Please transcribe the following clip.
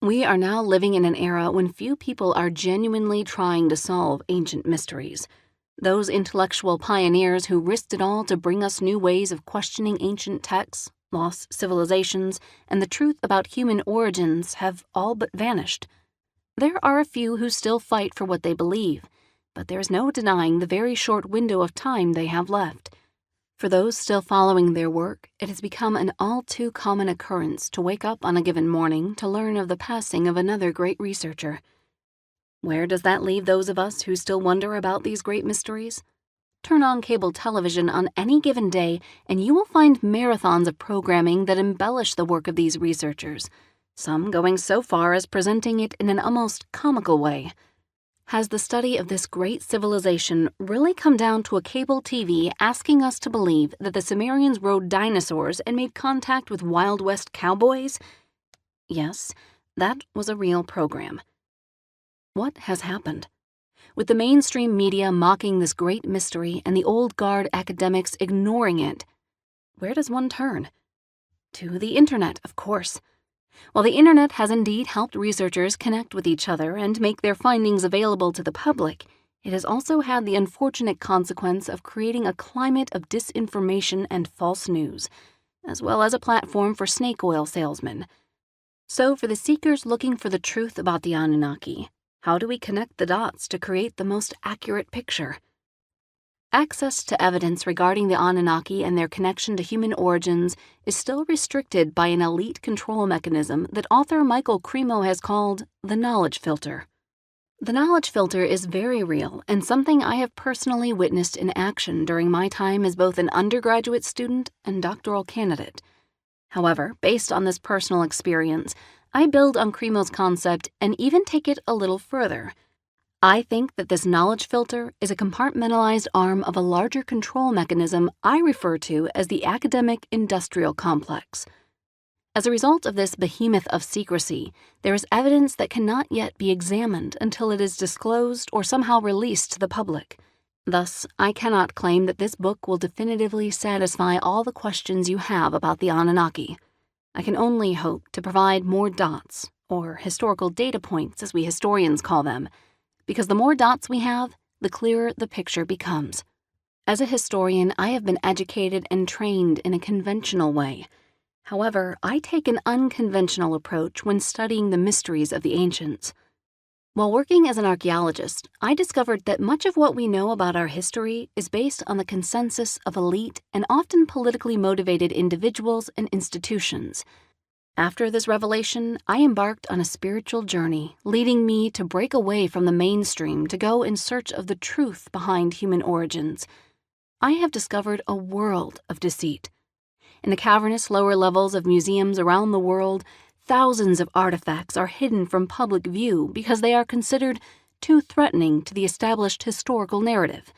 We are now living in an era when few people are genuinely trying to solve ancient mysteries. Those intellectual pioneers who risked it all to bring us new ways of questioning ancient texts, lost civilizations, and the truth about human origins have all but vanished. There are a few who still fight for what they believe, but there's no denying the very short window of time they have left. For those still following their work, it has become an all too common occurrence to wake up on a given morning to learn of the passing of another great researcher. Where does that leave those of us who still wonder about these great mysteries? Turn on cable television on any given day, and you will find marathons of programming that embellish the work of these researchers, some going so far as presenting it in an almost comical way. Has the study of this great civilization really come down to a cable TV asking us to believe that the Sumerians rode dinosaurs and made contact with Wild West cowboys? Yes, that was a real program. What has happened? With the mainstream media mocking this great mystery and the old guard academics ignoring it, where does one turn? To the internet, of course. While the internet has indeed helped researchers connect with each other and make their findings available to the public, it has also had the unfortunate consequence of creating a climate of disinformation and false news, as well as a platform for snake oil salesmen. So for the seekers looking for the truth about the Anunnaki, how do we connect the dots to create the most accurate picture? Access to evidence regarding the Anunnaki and their connection to human origins is still restricted by an elite control mechanism that author Michael Cremo has called the knowledge filter. The knowledge filter is very real and something I have personally witnessed in action during my time as both an undergraduate student and doctoral candidate. However, based on this personal experience, I build on Cremo's concept and even take it a little further. I think that this knowledge filter is a compartmentalized arm of a larger control mechanism I refer to as the academic-industrial complex. As a result of this behemoth of secrecy, there is evidence that cannot yet be examined until it is disclosed or somehow released to the public. Thus, I cannot claim that this book will definitively satisfy all the questions you have about the Anunnaki. I can only hope to provide more dots, or historical data points as we historians call them, because the more dots we have, the clearer the picture becomes. As a historian, I have been educated and trained in a conventional way. However, I take an unconventional approach when studying the mysteries of the ancients. While working as an archaeologist, I discovered that much of what we know about our history is based on the consensus of elite and often politically motivated individuals and institutions. After this revelation, I embarked on a spiritual journey, leading me to break away from the mainstream to go in search of the truth behind human origins. I have discovered a world of deceit. In the cavernous lower levels of museums around the world, thousands of artifacts are hidden from public view because they are considered too threatening to the established historical narrative.